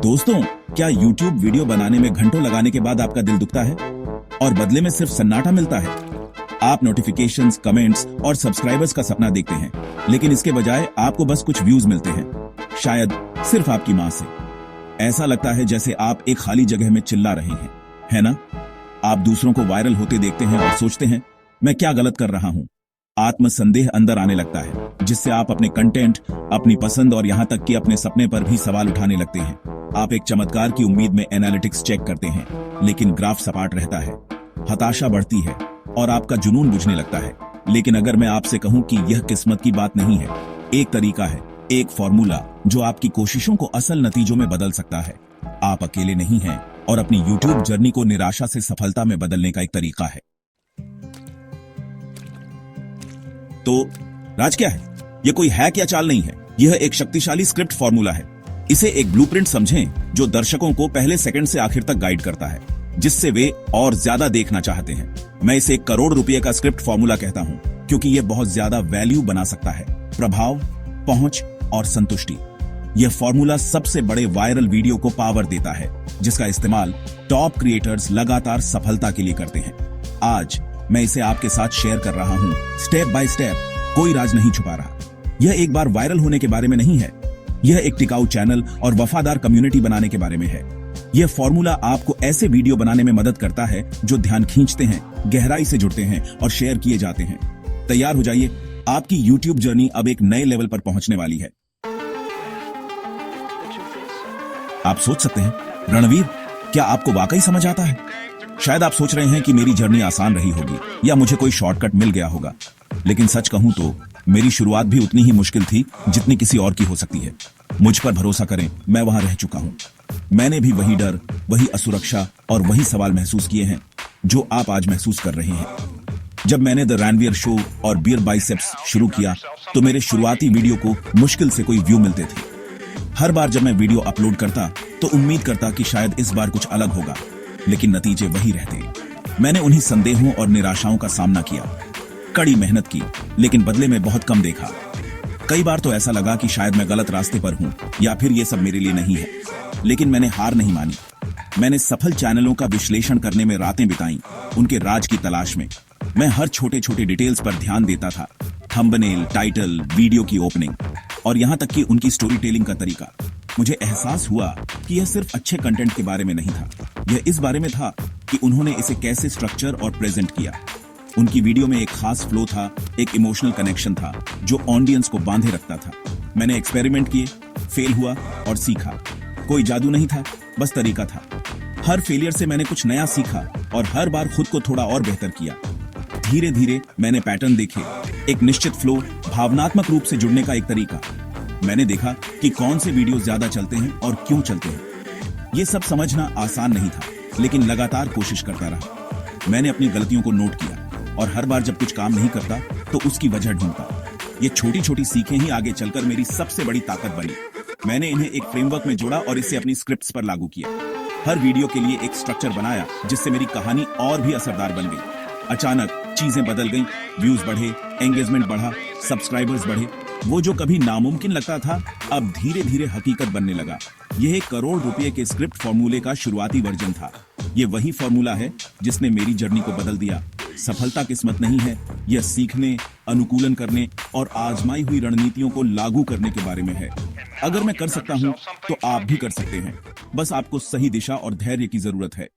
दोस्तों, क्या YouTube video बनाने में घंटों लगाने के बाद आपका दिल दुखता है और बदले में सिर्फ सन्नाटा मिलता है? आप नोटिफिकेशंस, कमेंट्स और सब्सक्राइबर्स का सपना देखते हैं, लेकिन इसके बजाय आपको बस कुछ व्यूज मिलते हैं, शायद सिर्फ आपकी मां से। ऐसा लगता है जैसे आप एक खाली जगह में चिल्ला रहे हैं, है ना? आप दूसरों को वायरल होते देखते हैं और सोचते हैं, मैं क्या गलत कर रहा हूं? आत्मसंदेह अंदर आने लगता है, जिससे आप अपने कंटेंट, अपनी पसंद और यहां तक कि अपने सपने पर भी सवाल उठाने लगते हैं। आप एक चमत्कार की उम्मीद में एनालिटिक्स चेक करते हैं, लेकिन ग्राफ सपाट रहता है। हताशा बढ़ती है और आपका जुनून बुझने लगता है। लेकिन अगर मैं आपसे कहूं कि यह किस्मत की बात नहीं है, एक तरीका है, एक फॉर्मूला जो आपकी कोशिशों को असल नतीजों में बदल सकता है। आप अकेले नहीं हैं और अपनी YouTube जर्नी को निराशा से सफलता में बदलने का एक तरीका है। तो राज क्या है? यह कोई हैक या चाल नहीं है। यह एक शक्तिशाली स्क्रिप्ट फॉर्मूला है। इसे एक ब्लूप्रिंट समझें जो दर्शकों को पहले सेकंड से आखिर तक गाइड करता है, जिससे वे और ज्यादा देखना चाहते हैं। मैं इसे 1 करोड़ रुपए का स्क्रिप्ट फॉर्मूला कहता हूं, क्योंकि यह बहुत ज्यादा वैल्यू बना सकता है। प्रभाव, पहुंच और संतुष्टि। यह फॉर्मूला सबसे बड़े वायरल वीडियो को पावर देता है, जिसका इस्तेमाल टॉप क्रिएटर्स लगातार सफलता के लिए करते हैं। आज मैं इसे आपके साथ शेयर कर रहा हूं, स्टेप बाय स्टेप। कोई राज नहीं छुपा रहा। यह एक बार वायरल होने के बारे में नहीं है। यह एक टिकाऊ चैनल और वफादार कम्युनिटी बनाने के बारे में है। यह फॉर्मूला आपको ऐसे वीडियो बनाने में मदद करता है जो ध्यान खींचते हैं, गहराई से जुड़ते हैं और शेयर किए जाते हैं। तैयार हो जाइए, आपकी YouTube जर्नी अब एक नए लेवल पर पहुंचने वाली है। आप सोच सकते हैं, रणवीर, क्या आपको वाकई समझ आता है? शायद आप सोच रहे हैं कि मेरी जर्नी आसान रही होगी या मुझे कोई शॉर्टकट मिल गया होगा। लेकिन सच कहूं तो मेरी शुरुआत भी उतनी ही मुश्किल थी जितनी किसी और की हो सकती है। मुझ पर भरोसा करें, मैं वहां रह चुका हूं। मैंने भी वही डर, वही असुरक्षा और वही सवाल महसूस किए हैं जो आप आज महसूस कर रहे हैं। जब मैंने द रणवीर शो और बियर बाइसेप्स शुरू किया, तो मेरे शुरुआती वीडियो को मुश्किल से कोई व्यू मिलते थे। हर बार जब मैं वीडियो अपलोड करता तो उम्मीद करता कि शायद इस बार कुछ अलग होगा, लेकिन नतीजे वही रहते। मैंने उन्हीं संदेहों और निराशाओं का सामना किया, कड़ी मेहनत की, लेकिन बदले में बहुत कम देखा। कई बार तो ऐसा लगा कि शायद मैं गलत रास्ते पर हूं या फिर ये सब मेरे लिए नहीं है। लेकिन मैंने हार नहीं मानी। मैंने सफल चैनलों का विश्लेषण करने में रातें बिताई, उनके राज की तलाश में। मैं हर छोटे छोटे डिटेल्स पर ध्यान देता था, थंबनेल, टाइटल, वीडियो की ओपनिंग और यहां तक कि उनकी स्टोरी टेलिंग का तरीका। मुझे एहसास हुआ कि यह सिर्फ अच्छे कंटेंट के बारे में नहीं था, यह इस बारे में था कि उन्होंने इसे कैसे स्ट्रक्चर और प्रेजेंट किया। उनकी वीडियो में एक खास फ्लो था, एक इमोशनल कनेक्शन था जो ऑडियंस को बांधे रखता था। मैंने एक्सपेरिमेंट किए, फेल हुआ और सीखा। कोई जादू नहीं था, बस तरीका था। हर फेलियर से मैंने कुछ नया सीखा और हर बार खुद को थोड़ा और बेहतर किया। धीरे धीरे मैंने पैटर्न देखे, एक निश्चित फ्लो, भावनात्मक रूप से जुड़ने का एक तरीका। मैंने देखा कि कौन से वीडियो ज्यादा चलते हैं और क्यों चलते हैं। ये सब समझना आसान नहीं था, लेकिन लगातार कोशिश करता रहा। मैंने अपनी गलतियों को नोट किया और हर बार जब कुछ काम नहीं करता तो उसकी वजह ढूंढता। ये छोटी छोटी सीखें ही आगे चलकर मेरी सबसे बड़ी ताकत बनी। मैंने इन्हें एक फ्रेमवर्क में जोड़ा और इसे अपनी स्क्रिप्ट्स पर लागू किया। हर वीडियो के लिए एक स्ट्रक्चर बनाया, जिससे मेरी कहानी और भी असरदार बन गई। अचानक चीजें बदल गईं, व्यूज बढ़े, एंगेजमेंट बढ़ा, सब्सक्राइबर्स बढ़े। वो जो कभी नामुमकिन लगता था, अब धीरे धीरे हकीकत बनने लगा। यह 1 करोड़ रुपए के स्क्रिप्ट फॉर्मूले का शुरुआती वर्जन था। ये वही फॉर्मूला है जिसने मेरी जर्नी को बदल दिया। सफलता किस्मत नहीं है, यह सीखने, अनुकूलन करने और आजमाई हुई रणनीतियों को लागू करने के बारे में है। अगर मैं कर सकता हूं तो आप भी कर सकते हैं। बस आपको सही दिशा और धैर्य की जरूरत है।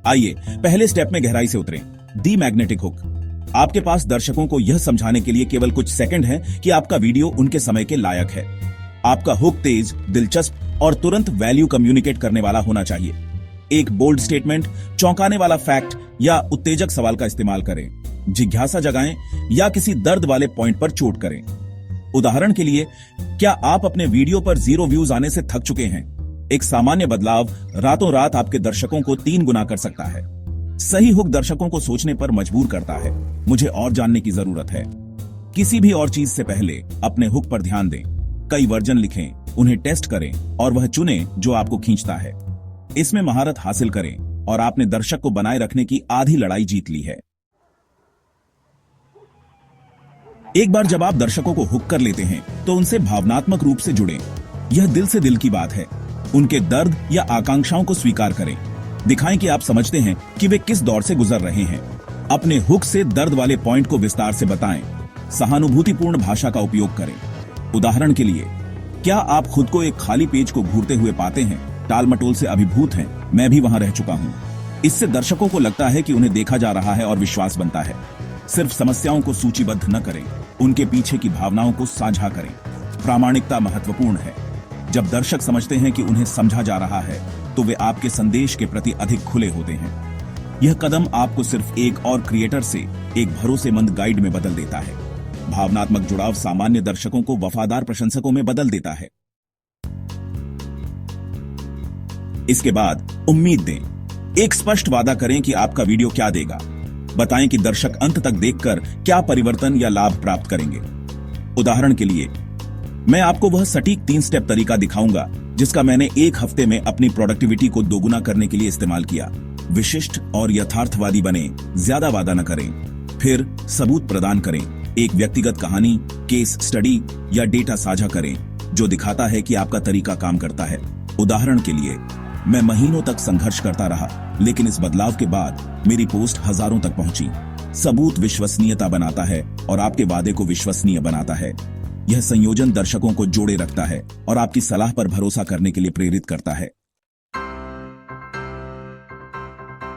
आइए पहले स्टेप में गहराई से उतरें, दी मैग्नेटिक हुक। आपके पास दर्शकों को यह समझाने के लिए केवल कुछ सेकंड हैं कि आपका वीडियो उनके समय के लायक है। आपका हुक तेज, दिलचस्प और तुरंत वैल्यू कम्युनिकेट करने वाला होना चाहिए। एक बोल्ड स्टेटमेंट, चौंकाने वाला फैक्ट या उत्तेजक सवाल का इस्तेमाल करें। जिज्ञासा जगाएं या किसी दर्द वाले पॉइंट पर चोट करें। उदाहरण के लिए, क्या आप अपने वीडियो पर 0 व्यूज आने से थक चुके हैं? एक सामान्य बदलाव रातों रात आपके दर्शकों को 3 गुना कर सकता है। सही हुक दर्शकों को सोचने पर मजबूर करता है, मुझे और जानने की जरूरत है। किसी भी और चीज से पहले अपने हुक पर ध्यान दें। कई वर्जन लिखें, उन्हें टेस्ट करें और वह चुनें जो आपको खींचता है। इसमें महारत हासिल करें और आपने दर्शक को बनाए रखने की आधी लड़ाई जीत ली है। एक बार जब आप दर्शकों को हुक कर लेते हैं तो उनसे भावनात्मक रूप से जुड़ें। यह दिल से दिल की बात है। उनके दर्द या आकांक्षाओं को स्वीकार करें। दिखाएं कि आप समझते हैं कि वे किस दौर से गुजर रहे हैं। अपने हुक से दर्द वाले पॉइंट को विस्तार से बताएं। सहानुभूतिपूर्ण भाषा का उपयोग करें। उदाहरण के लिए, क्या आप खुद को एक खाली पेज को घूरते हुए पाते हैं? टालमटोल से अभिभूत हैं, मैं भी वहां रह चुका हूं। इससे दर्शकों को लगता है कि उन्हें देखा जा रहा है और विश्वास बनता है। सिर्फ समस्याओं को सूचीबद्ध न करें, उनके पीछे की भावनाओं को साझा करें। प्रामाणिकता महत्वपूर्ण है। जब दर्शक समझते हैं कि उन्हें समझा जा रहा है तो वे आपके संदेश के प्रति अधिक खुले होते हैं। यह कदम आपको सिर्फ एक और क्रिएटर से एक भरोसेमंद गाइड में बदल देता है। भावनात्मक जुड़ाव सामान्य दर्शकों को वफादार प्रशंसकों में बदल देता है। इसके बाद उम्मीद दें। एक स्पष्ट वादा करें कि आपका वीडियो क्या देगा। बताएं कि दर्शक अंत तक देखकर क्या परिवर्तन या लाभ प्राप्त करेंगे। उदाहरण के लिए, मैं आपको वह सटीक 3 स्टेप तरीका दिखाऊंगा जिसका मैंने एक हफ्ते में अपनी प्रोडक्टिविटी को दोगुना करने के लिए इस्तेमाल किया। विशिष्ट और यथार्थवादी बने, ज्यादा वादा न करें। फिर सबूत प्रदान करें। एक व्यक्तिगत कहानी, केस स्टडी या डेटा साझा करें जो दिखाता है कि आपका तरीका काम करता है। उदाहरण के लिए, मैं महीनों तक संघर्ष करता रहा, लेकिन इस बदलाव के बाद मेरी पोस्ट हजारों तक पहुंची। सबूत विश्वसनीयता बनाता है और आपके वादे को विश्वसनीय बनाता है। यह संयोजन दर्शकों को जोड़े रखता है और आपकी सलाह पर भरोसा करने के लिए प्रेरित करता है।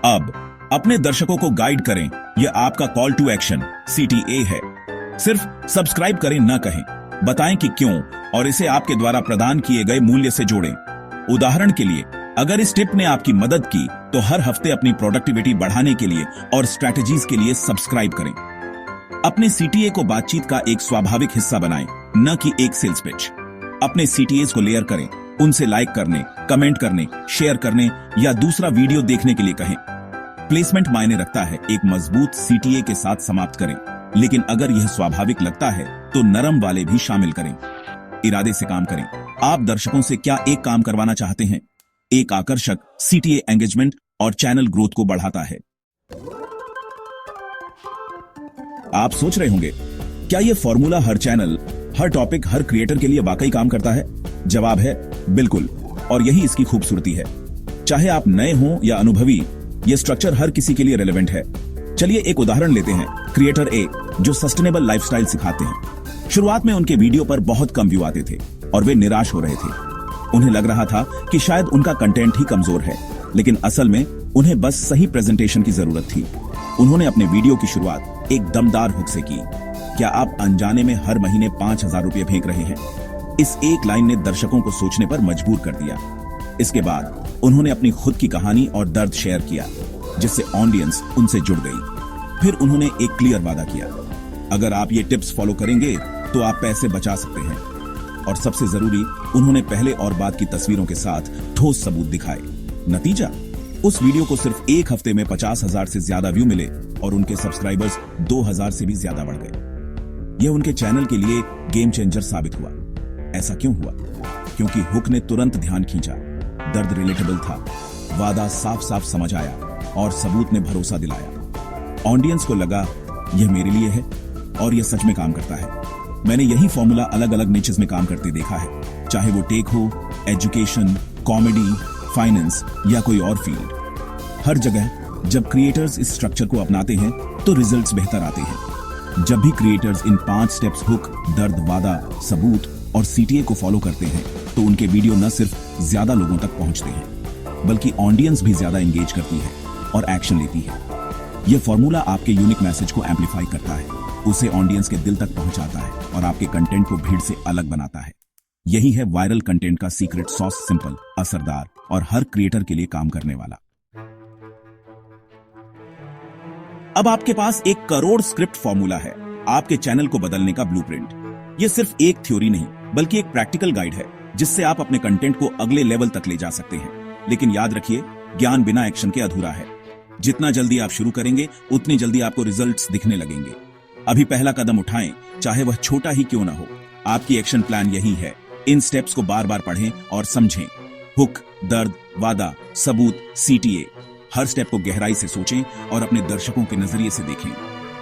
अब अपने दर्शकों को गाइड करें। यह आपका कॉल टू एक्शन CTA है। सिर्फ सब्सक्राइब करें न कहें। बताएं कि क्यों और इसे आपके द्वारा प्रदान किए गए मूल्य से जोड़ें। उदाहरण के लिए, अगर इस टिप ने आपकी मदद की तो हर हफ्ते अपनी प्रोडक्टिविटी बढ़ाने के लिए और स्ट्रैटेजीज के लिए सब्सक्राइब करें। अपने CTA को बातचीत का एक स्वाभाविक हिस्सा बनाएं, न कि एक सेल्स पिच। अपने CTAs को लेयर करें, उनसे लाइक करने, कमेंट करने, शेयर करने या दूसरा वीडियो देखने के लिए कहें। प्लेसमेंट मायने रखता है। एक मजबूत CTA के साथ समाप्त करें, लेकिन अगर यह स्वाभाविक लगता है तो नरम वाले भी शामिल करें। इरादे से काम करें। आप दर्शकों से क्या एक काम करवाना चाहते हैं? एक आकर्षक CTA एंगेजमेंट और चैनल ग्रोथ को बढ़ाता है। आप सोच रहे होंगे, क्या यह फॉर्मूला हर चैनल, हर टॉपिक, हर क्रिएटर के लिए वाकई काम करता है? जवाब है बिल्कुल, और यही इसकी खूबसूरती है। चाहे आप नए हों या अनुभवी, यह स्ट्रक्चर हर किसी के लिए रेलेवेंट है। चलिए एक उदाहरण लेते हैं। क्रिएटर A जो सस्टेनेबल लाइफस्टाइल सिखाते हैं। शुरुआत में उनके वीडियो पर बहुत कम व्यू आते थे और वे निराश हो रहे थे। उन्हें लग रहा था कि शायद उनका कंटेंट ही कमजोर है, लेकिन असल में उन्हें बस सही प्रेजेंटेशन की जरूरत थी। उन्होंने अपने वीडियो की शुरुआत एक दमदार हुक से की। क्या आप अनजाने में हर महीने 5,000 रुपये फेंक रहे हैं? इस एक लाइन ने दर्शकों को सोचने पर मजबूर कर दिया। इसके बाद उन्होंने अपनी खुद की कहानी और दर्द शेयर किया, जिससे ऑडियंस उनसे जुड़ गई। फिर उन्होंने एक क्लियर वादा किया, अगर आप ये टिप्स फॉलो करेंगे तो आप पैसे बचा सकते हैं। और सबसे जरूरी, उन्होंने पहले और बाद की तस्वीरों के साथ ठोस सबूत दिखाए। नतीजा, उस वीडियो को सिर्फ एक हफ्ते में 50,000 से ज्यादा व्यू मिले और उनके सब्सक्राइबर्स 2,000 से भी ज्यादा बढ़ गए। यह उनके चैनल के लिए गेम चेंजर साबित हुआ। ऐसा क्यों हुआ? क्योंकि हुक ने तुरंत ध्यान खींचा, दर्द रिलेटेबल था, वादा साफ साफ समझ आया और सबूत ने भरोसा दिलाया। ऑडियंस को लगा यह मेरे लिए है और यह सच में काम करता है। मैंने यही फॉर्मूला अलग अलग निचेस में काम करते देखा है, चाहे वो टेक हो, एजुकेशन, कॉमेडी, फाइनेंस या कोई और फील्ड। हर जगह जब क्रिएटर्स इस स्ट्रक्चर को अपनाते हैं तो रिजल्ट्स बेहतर आते हैं। जब भी क्रिएटर्स इन 5 स्टेप्स हुक, दर्द, वादा, सबूत और CTA को फॉलो करते हैं तो उनके वीडियो न सिर्फ ज्यादा लोगों तक पहुंचते हैं, बल्कि ऑडियंस भी ज्यादा एंगेज करती है और एक्शन लेती है। यह फॉर्मूला आपके यूनिक मैसेज को एम्पलीफाई करता है, उसे ऑडियंस के दिल तक पहुंचाता है और आपके कंटेंट को भीड़ से अलग बनाता है। यही है वायरल कंटेंट का सीक्रेट सॉस, सिंपल, असरदार और हर क्रिएटर के लिए काम करने वाला। अब आपके पास 1 करोड़ स्क्रिप्ट फॉर्मूला है, आपके चैनल को बदलने का ब्लूप्रिंट। यह सिर्फ एक थ्योरी नहीं, बल्कि एक प्रैक्टिकल गाइड है जिससे आप अपने कंटेंट को अगले लेवल तक ले जा सकते हैं। लेकिन याद रखिए, ज्ञान बिना एक्शन के अधूरा है। जितना जल्दी आप शुरू करेंगे, उतनी जल्दी आपको रिजल्ट्स दिखने लगेंगे। अभी पहला कदम उठाएं, चाहे वह छोटा ही क्यों ना हो। आपकी एक्शन प्लान यही है। इन स्टेप्स को बार बार पढ़ें और समझें। हुक, दर्द, वादा, सबूत, CTA। हर स्टेप को गहराई से सोचें और अपने दर्शकों के नजरिए से देखें।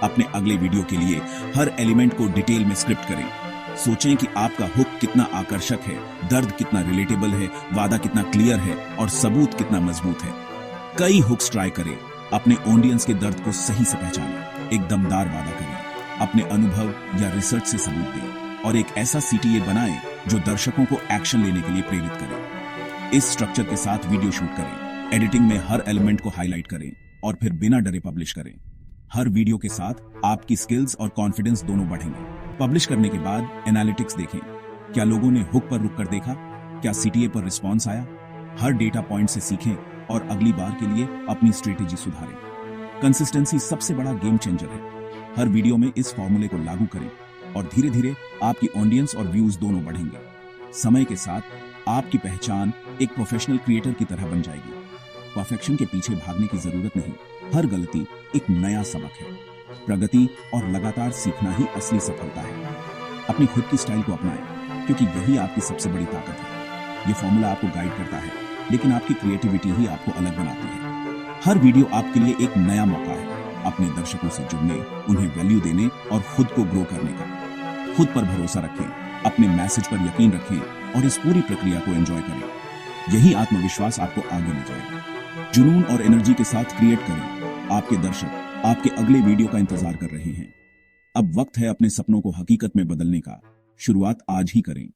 अपने अगले वीडियो के लिए हर एलिमेंट को डिटेल में स्क्रिप्ट करें। सोचें कि आपका हुक कितना आकर्षक है, दर्द कितना रिलेटेबल है, वादा कितना क्लियर है और सबूत कितना मजबूत है। कई हुक्स ट्राई करें, अपने ऑडियंस के दर्द को सही से पहचानें, एक दमदार वादा करें, अपने अनुभव या रिसर्च से सबूत दें और एक ऐसा सीटीए बनाएं जो दर्शकों को एक्शन लेने के लिए प्रेरित करे। इस स्ट्रक्चर के साथ वीडियो शूट करें, एडिटिंग में हर एलिमेंट को हाईलाइट करें और फिर बिना डरे पब्लिश करें। हर वीडियो के साथ आपकी स्किल्स और कॉन्फिडेंस दोनों बढ़ेंगे। पब्लिश करने के बाद एनालिटिक्स देखें, क्या लोगों ने हुक पर रुककर देखा, क्या सीटीए पर रिस्पॉन्स आया। हर डेटा पॉइंट से सीखें और अगली बार के लिए अपनी स्ट्रेटेजी सुधारें। कंसिस्टेंसी सबसे बड़ा गेम चेंजर है। हर वीडियो में इस फॉर्मूले को लागू करें और धीरे धीरे आपकी ऑडियंस और व्यूज दोनों बढ़ेंगे। समय के साथ आपकी पहचान एक प्रोफेशनल क्रिएटर की तरह बन जाएगी। परफेक्शन के पीछे भागने की जरूरत नहीं, हर गलती एक नया सबक है। प्रगति और लगातार सीखना ही असली सफलता है। अपनी खुद की स्टाइल को अपनाएं, क्योंकि यही आपकी सबसे बड़ी ताकत है। ये फॉर्मूला आपको गाइड करता है, लेकिन आपकी क्रिएटिविटी ही आपको अलग बनाती है। हर वीडियो आपके लिए एक नया मौका है अपने दर्शकों से जुड़ने, उन्हें वैल्यू देने और खुद को ग्रो करने का। खुद पर भरोसा रखें, अपने मैसेज पर यकीन रखें और इस पूरी प्रक्रिया को एंजॉय करें। यही आत्मविश्वास आपको आगे ले जाएगा। जुनून और एनर्जी के साथ क्रिएट करें। आपके दर्शक आपके अगले वीडियो का इंतजार कर रहे हैं। अब वक्त है अपने सपनों को हकीकत में बदलने का। शुरुआत आज ही करें।